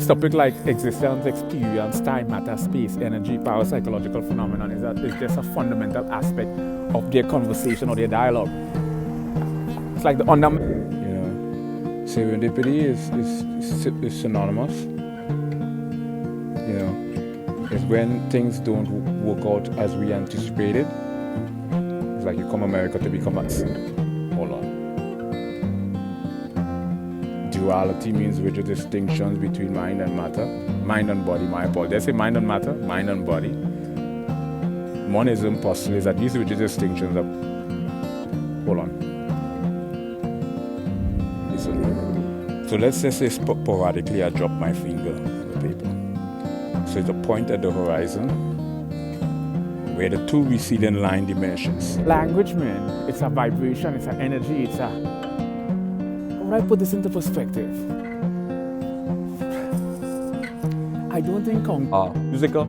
Topic like existence, experience, time, matter, space, energy, power, psychological phenomenon is just a fundamental aspect of their conversation or their dialogue. It's like the serendipity is synonymous. It's when things don't work out as we anticipated. It's like you come America to become us. Hold on. Duality means which are distinctions between mind and matter, mind and body. My apologies. Did I say mind and matter? Mind and body. Monism postulates that these which are distinctions of. Hold on. Listen. So let's just say sporadically I drop my finger on the paper. So it's a point at the horizon where the two receding line diminishes. Language, man, it's a vibration, it's an energy, it's a... How would I put this into perspective? I don't think musical